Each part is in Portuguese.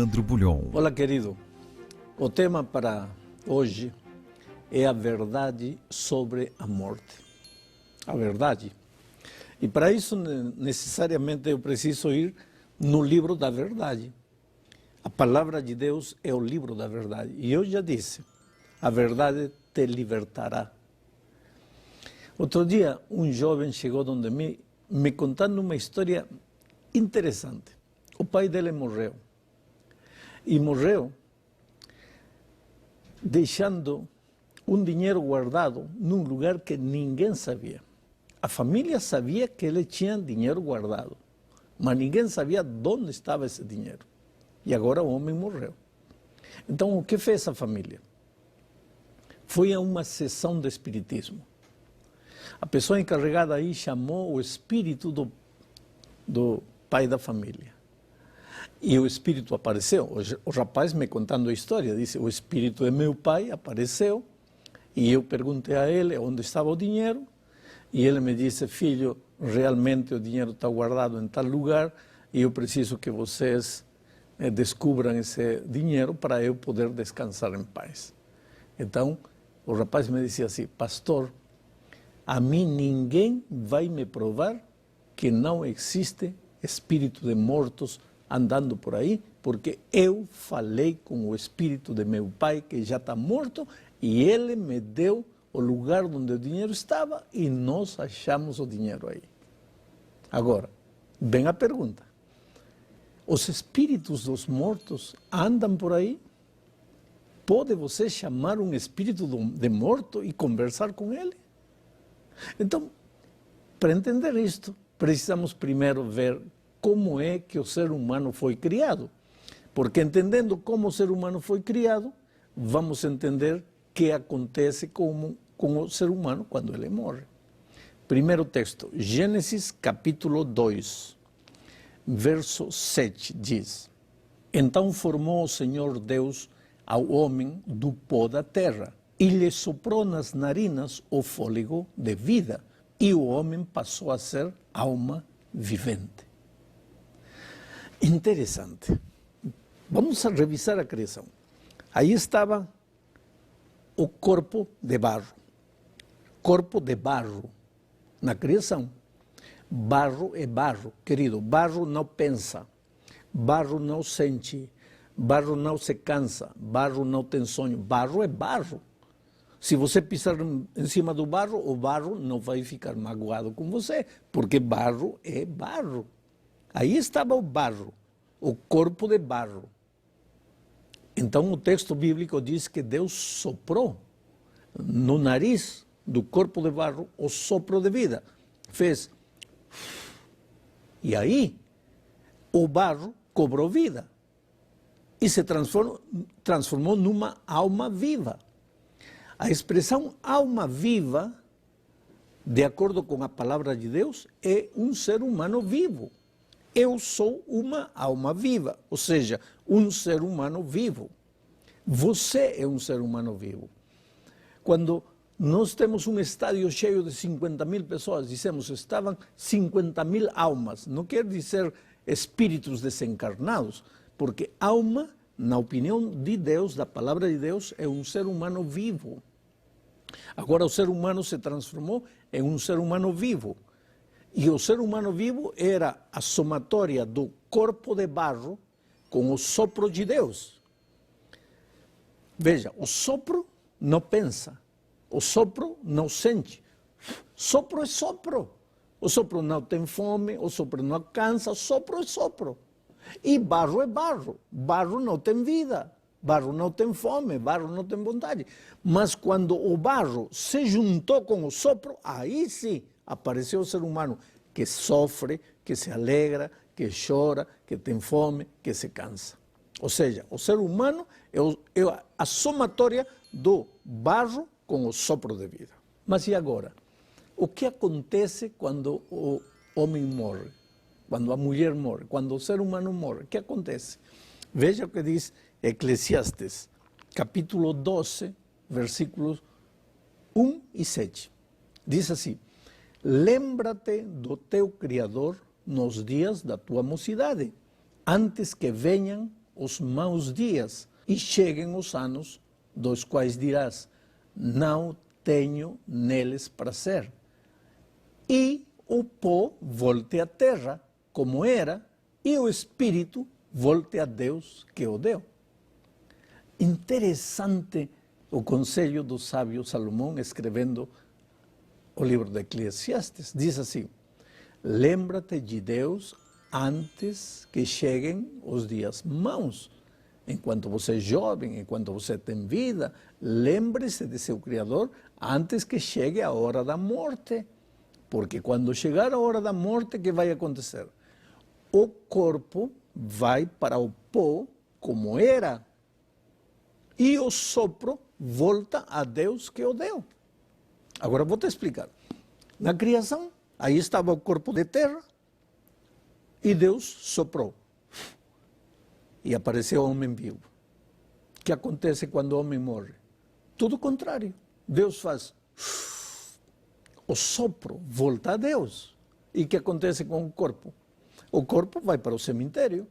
Leandro Bulhon. Olá, querido. O tema para hoje é a verdade sobre a morte. A verdade. E para isso, necessariamente, eu preciso ir no livro da verdade. A palavra de Deus é o livro da verdade. E eu já disse, a verdade te libertará. Outro dia, um jovem chegou donde mim, me contando uma história interessante. O pai dele morreu. E morreu deixando um dinheiro guardado num lugar que ninguém sabia. A família sabia que ele tinha dinheiro guardado, mas ninguém sabia onde estava esse dinheiro. E agora o homem morreu. Então, o que fez a família? Foi a uma sessão de espiritismo. A pessoa encarregada aí chamou o espírito do pai da família. E o espírito apareceu. O rapaz me contando a história, disse, o espírito de meu pai apareceu, e eu perguntei a ele onde estava o dinheiro, e ele me disse, filho, realmente o dinheiro está guardado em tal lugar, e eu preciso que vocês descubram esse dinheiro para eu poder descansar em paz. Então, o rapaz me disse assim, pastor, a mim ninguém vai me provar que não existe espírito de mortos andando por aí, porque eu falei com o espírito de meu pai, que já está morto, e ele me deu o lugar onde o dinheiro estava, e nós achamos o dinheiro aí. Agora, vem a pergunta. Os espíritos dos mortos andam por aí? Pode você chamar um espírito de morto e conversar com ele? Então, para entender isto, precisamos primeiro ver como é que o ser humano foi criado. Porque entendendo como o ser humano foi criado, vamos entender o que acontece com o ser humano quando ele morre. Primeiro texto, Gênesis capítulo 2, verso 7, diz: Então formou o Senhor Deus ao homem do pó da terra, e lhe soprou nas narinas o fôlego de vida, e o homem passou a ser alma vivente. Interessante. Vamos a revisar a criação. Aí estava o corpo de barro. Corpo de barro na criação. Barro é barro, querido. Barro não pensa. Barro não sente. Barro não se cansa. Barro não tem sonho. Barro é barro. Se você pisar em cima do barro, o barro não vai ficar magoado com você, porque barro é barro. Aí estava o barro, o corpo de barro. Então o texto bíblico diz que Deus soprou no nariz do corpo de barro o sopro de vida. Fez. E aí o barro cobrou vida e se transformou numa alma viva. A expressão alma viva, de acordo com a palavra de Deus, é um ser humano vivo. Eu sou uma alma viva, ou seja, um ser humano vivo. Você é um ser humano vivo. Quando nós temos um estádio cheio de 50.000 pessoas, dizemos que estavam 50.000 almas. Não quer dizer espíritos desencarnados, porque alma, na opinião de Deus, da palavra de Deus, é um ser humano vivo. Agora o ser humano se transformou em um ser humano vivo. E o ser humano vivo era a somatória do corpo de barro com o sopro de Deus. Veja, o sopro não pensa, o sopro não sente. Sopro é sopro. O sopro não tem fome, o sopro não cansa, o sopro é sopro. E barro é barro. Barro não tem vida. Barro não tem fome, barro não tem vontade. Mas quando o barro se juntou com o sopro, aí sim apareceu o ser humano que sofre, que se alegra, que chora, que tem fome, que se cansa. Ou seja, o ser humano é a somatória do barro com o sopro de vida. Mas e agora? O que acontece quando o homem morre? Quando a mulher morre? Quando o ser humano morre? O que acontece? Veja o que diz Eclesiastes, capítulo 12, versículos 1 e 7. Diz assim: Lembra-te do teu Criador nos dias da tua mocidade, antes que venham os maus dias e cheguem os anos dos quais dirás, não tenho neles prazer. E o pó volte à terra, como era, e o espírito volte a Deus que o deu. Interessante o conselho do sábio Salomão escrevendo o livro de Eclesiastes. Diz assim, lembra-te de Deus antes que cheguem os dias maus. Enquanto você é jovem, enquanto você tem vida, lembre-se de seu Criador antes que chegue a hora da morte. Porque quando chegar a hora da morte, o que vai acontecer? O corpo vai para o pó como era. E o sopro volta a Deus que o deu. Agora vou te explicar. Na criação, aí estava o corpo de terra e Deus soprou. E apareceu o homem vivo. O que acontece quando o homem morre? Tudo o contrário. Deus faz... O sopro volta a Deus. E o que acontece com o corpo? O corpo vai para o cemitério.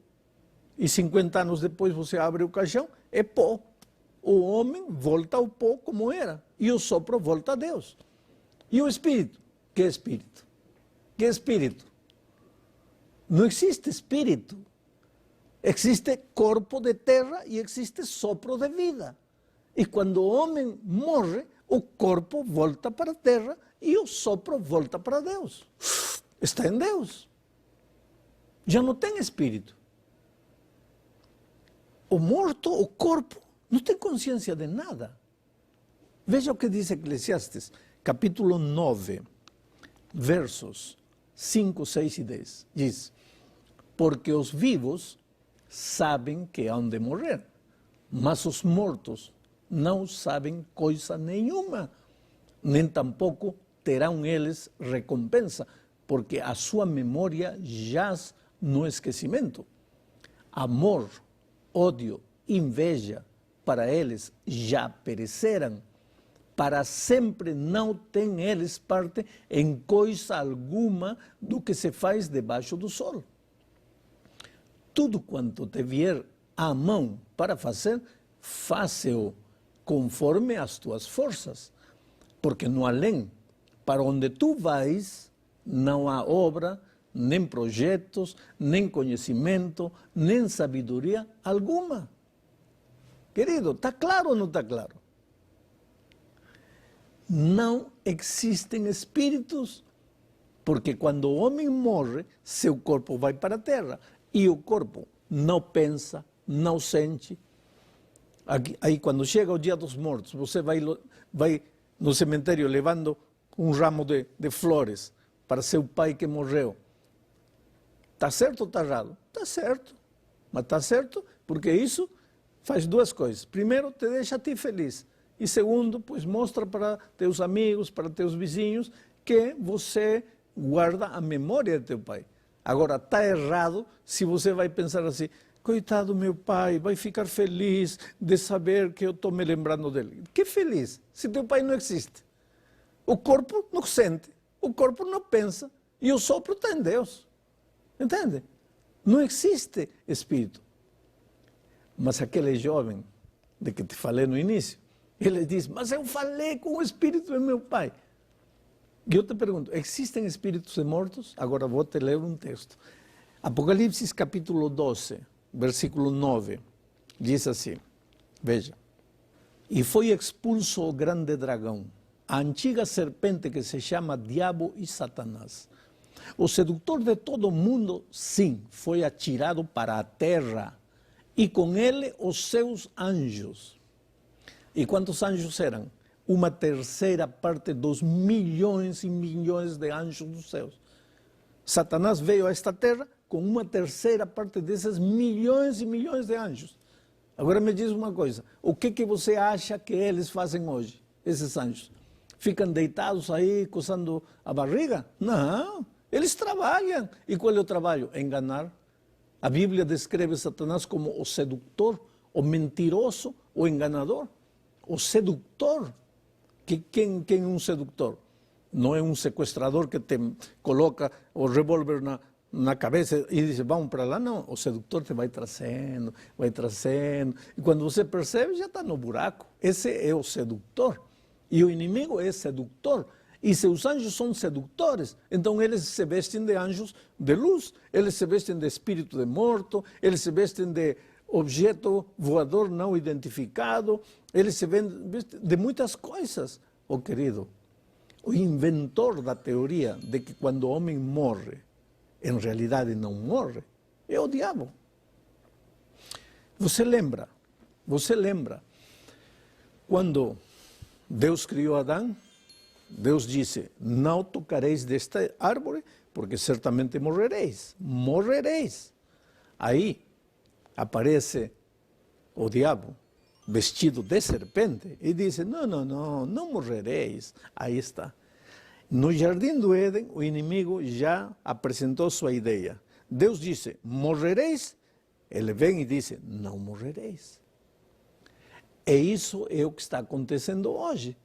E 50 anos depois você abre o caixão, é pó. O homem volta ao pó como era. E o sopro volta a Deus. E o espírito? Que espírito? Que espírito? Não existe espírito. Existe corpo de terra e existe sopro de vida. E quando o homem morre, o corpo volta para a terra e o sopro volta para Deus. Está em Deus. Já não tem espírito. O morto, o corpo, não tem consciência de nada. Veja o que diz Eclesiastes, capítulo 9, versos 5, 6 e 10. Diz, porque os vivos sabem que hão de morrer, mas os mortos não sabem coisa nenhuma, nem tampouco terão eles recompensa, porque a sua memória jaz no esquecimento. Amor, ódio, inveja, para eles já pereceram. Para sempre não têm eles parte em coisa alguma do que se faz debaixo do sol. Tudo quanto te vier à mão para fazer, faça-o conforme as tuas forças, porque no além, para onde tu vais, não há obra, nem projetos, nem conhecimento, nem sabedoria alguma. Querido, está claro ou não está claro? Não existem espíritos, porque quando o homem morre, seu corpo vai para a terra, e o corpo não pensa, não sente. Aí quando chega o dia dos mortos, você vai no cemitério levando um ramo de flores para seu pai que morreu. Está certo ou está errado? Está certo. Mas está certo porque isso faz duas coisas. Primeiro, te deixa a ti feliz. E segundo, pois mostra para teus amigos, para teus vizinhos, que você guarda a memória de teu pai. Agora, está errado se você vai pensar assim, coitado meu pai, vai ficar feliz de saber que eu estou me lembrando dele. Que feliz, se teu pai não existe. O corpo não sente, o corpo não pensa, e o sopro está em Deus. Entende? Não existe espírito. Mas aquele jovem, de que te falei no início, ele diz, mas eu falei com o espírito do meu pai. E eu te pergunto, existem espíritos de mortos? Agora vou te ler um texto. Apocalipse capítulo 12, versículo 9, diz assim, veja. E foi expulso o grande dragão, a antiga serpente que se chama Diabo e Satanás. O sedutor de todo o mundo, sim, foi atirado para a terra, e com ele os seus anjos. E quantos anjos eram? Uma terceira parte dos milhões e milhões de anjos dos céus. Satanás veio a esta terra com uma terceira parte desses milhões e milhões de anjos. Agora me diz uma coisa, o que você acha que eles fazem hoje, esses anjos? Ficam deitados aí, coçando a barriga? Não, eles trabalham. E qual é o trabalho? Enganar. A Bíblia descreve Satanás como o sedutor, o mentiroso, o enganador. O sedutor. Quem é um sedutor? Não é um sequestrador que te coloca o revólver na cabeça e diz, vamos para lá. Não, o sedutor te vai trazendo, vai trazendo. E quando você percebe, já está no buraco. Esse é o sedutor. E o inimigo é sedutor. E seus anjos são sedutores. Então eles se vestem de anjos de luz, eles se vestem de espírito de morto, eles se vestem de objeto voador não identificado, eles se vestem de muitas coisas. Oh, querido, o inventor da teoria de que quando o homem morre, em realidade não morre, é o diabo. Você lembra quando Deus criou Adão? Deus disse, não tocareis desta árvore, porque certamente morrereis. Morrereis. Aí aparece o diabo, vestido de serpente, e disse, não morrereis. Aí está. No jardim do Éden, o inimigo já apresentou sua ideia. Deus disse, morrereis. Ele vem e disse, não morrereis. E isso é o que está acontecendo hoje.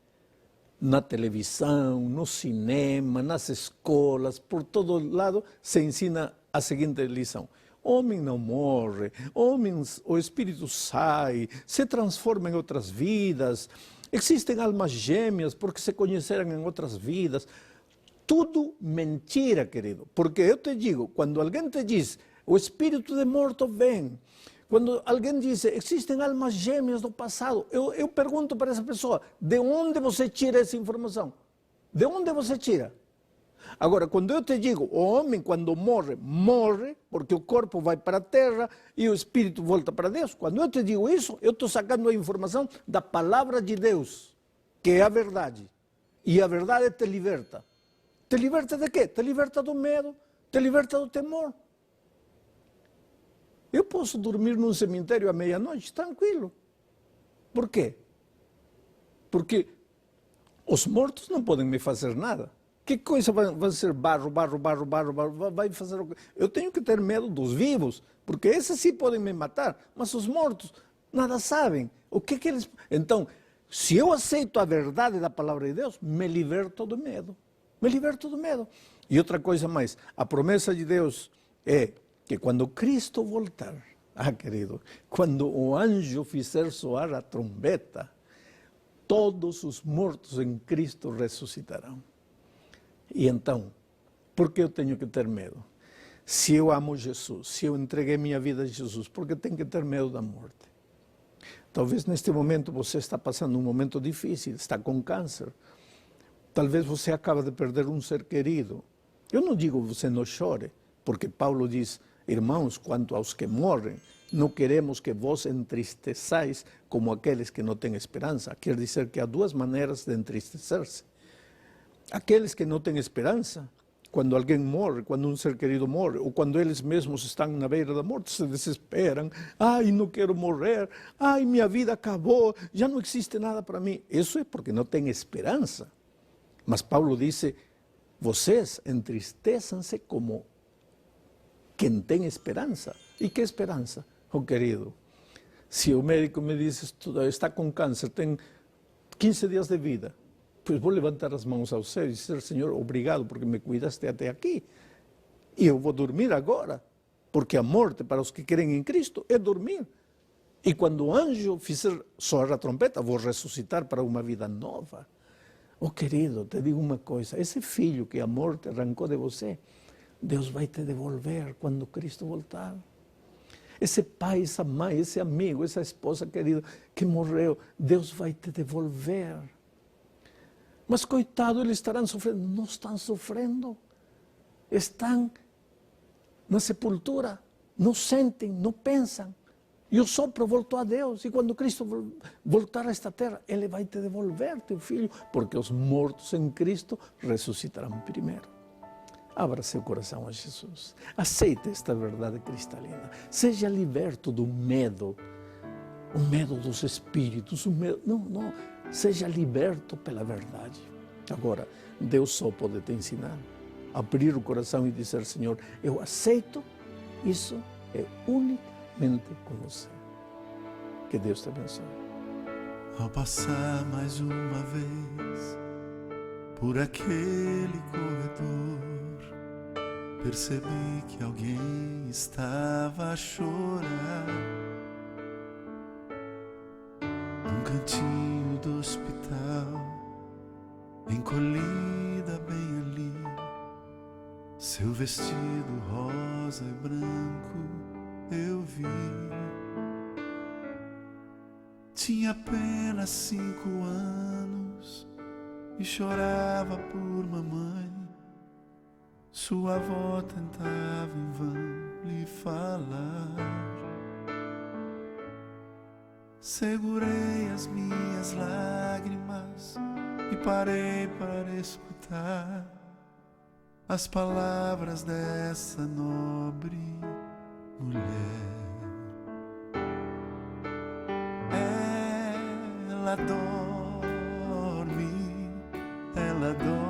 Na televisão, no cinema, nas escolas, por todo lado, se ensina a seguinte lição. Homem não morre, o espírito sai, se transforma em outras vidas, existem almas gêmeas porque se conheceram em outras vidas. Tudo mentira, querido. Porque eu te digo, quando alguém te diz, o espírito de morto vem, quando alguém diz, existem almas gêmeas do passado, eu pergunto para essa pessoa, de onde você tira essa informação? De onde você tira? Agora, quando eu te digo, o homem quando morre, morre, porque o corpo vai para a terra e o espírito volta para Deus. Quando eu te digo isso, eu estou sacando a informação da palavra de Deus, que é a verdade. E a verdade te liberta. Te liberta de quê? Te liberta do medo, te liberta do temor. Eu posso dormir num cemitério à meia-noite, tranquilo. Por quê? Porque os mortos não podem me fazer nada. Que coisa vai ser barro, vai fazer o quê? Eu tenho que ter medo dos vivos, porque esses sim podem me matar, mas os mortos nada sabem. O que eles... Então, se eu aceito a verdade da palavra de Deus, me liberto do medo. Me liberto do medo. E outra coisa mais, a promessa de Deus é que quando Cristo voltar, querido, quando o anjo fizer soar a trombeta, todos os mortos em Cristo ressuscitarão. E então, por que eu tenho que ter medo? Se eu amo Jesus, se eu entreguei minha vida a Jesus, por que tenho que ter medo da morte? Talvez neste momento você está passando um momento difícil, está com câncer. Talvez você acaba de perder um ser querido. Eu não digo você não chore, porque Paulo diz, irmãos, quanto aos que morrem, não queremos que vos entristeçais como aqueles que não têm esperança. Quer dizer que há duas maneiras de entristecer-se. Aqueles que não têm esperança, quando alguém morre, quando um ser querido morre, ou quando eles mesmos estão na beira da morte, se desesperam. Ai, não quero morrer. Ai, minha vida acabou. Já não existe nada para mim. Isso é porque não tem esperança. Mas Paulo disse, vocês entristeçam-se como quem tem esperança. E que esperança? Oh, querido, se o médico me diz, está com câncer, tem 15 dias de vida, pois vou levantar as mãos ao céu e dizer, Senhor, obrigado porque me cuidaste até aqui. E eu vou dormir agora, porque a morte para os que creem em Cristo é dormir. E quando o anjo fizer soar a trompeta, vou ressuscitar para uma vida nova. Oh, querido, te digo uma coisa, esse filho que a morte arrancou de você, Deus vai te devolver quando Cristo voltar. Esse pai, essa mãe, esse amigo, essa esposa querida que morreu, Deus vai te devolver. Mas coitado, eles estarão sofrendo. Não estão sofrendo. Estão na sepultura. Não sentem, não pensam. E o sopro voltou a Deus. E quando Cristo voltar a esta terra, Ele vai te devolver, teu filho, porque os mortos em Cristo ressuscitarão primeiro. Abra seu coração a Jesus. Aceite esta verdade cristalina. Seja liberto do medo. O medo dos espíritos. O medo... Não. Seja liberto pela verdade. Agora, Deus só pode te ensinar. Abrir o coração e dizer, Senhor, eu aceito. Isso é unicamente com você. Que Deus te abençoe. Ao passar mais uma vez por aquele corredor, percebi que alguém estava a chorar num cantinho do hospital, encolhida bem ali, seu vestido rosa e branco eu vi. Tinha apenas 5 anos e chorava por mamãe. Sua avó tentava em vão lhe falar. Segurei as minhas lágrimas e parei para escutar as palavras dessa nobre mulher. Ela dorme, ela dorme,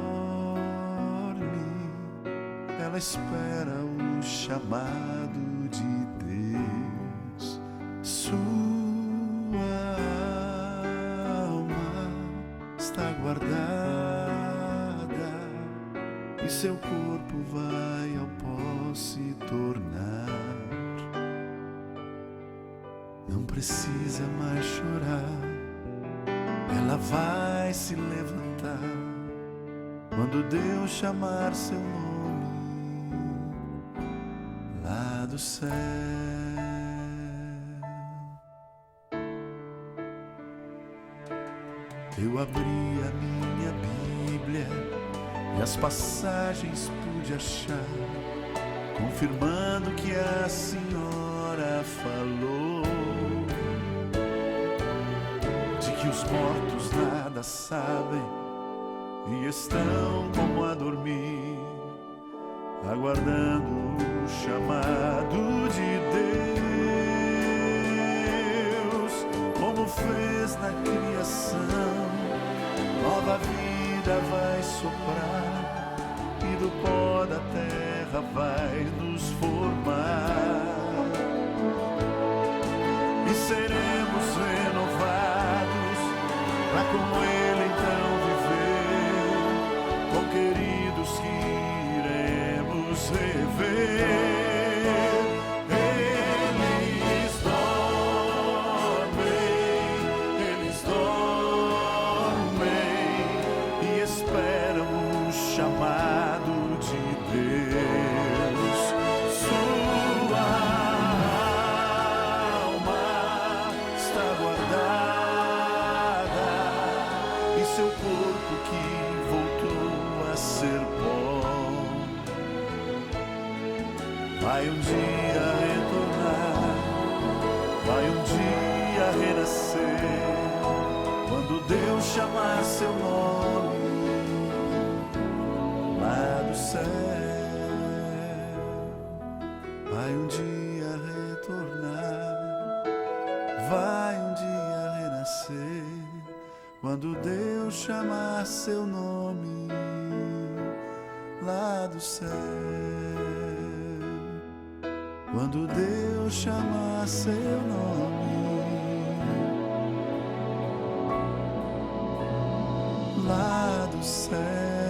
ela espera o chamado de Deus. Sua alma está guardada e seu corpo vai ao pó se tornar. Não precisa mais chorar, ela vai se levantar quando Deus chamar seu nome lá do céu. Eu abri a minha Bíblia e as passagens pude achar, confirmando que a senhora falou de que os mortos nada sabem e estão como a dormir, aguardando o chamado de Deus. Como fez na criação, nova vida vai soprar e do pó da terra vai nos formar. E seremos renovados pra com Ele então viver, com queridos que iremos rever. Eles dormem e esperam o chamado de Deus. Sua alma está guardada e seu corpo que voltou a ser pó vai um dia retornar, vai um dia renascer, quando Deus chamar seu nome lá do céu. Vai um dia retornar, vai um dia renascer, quando Deus chamar seu nome lá do céu. Quando Deus chamar seu nome lá do céu.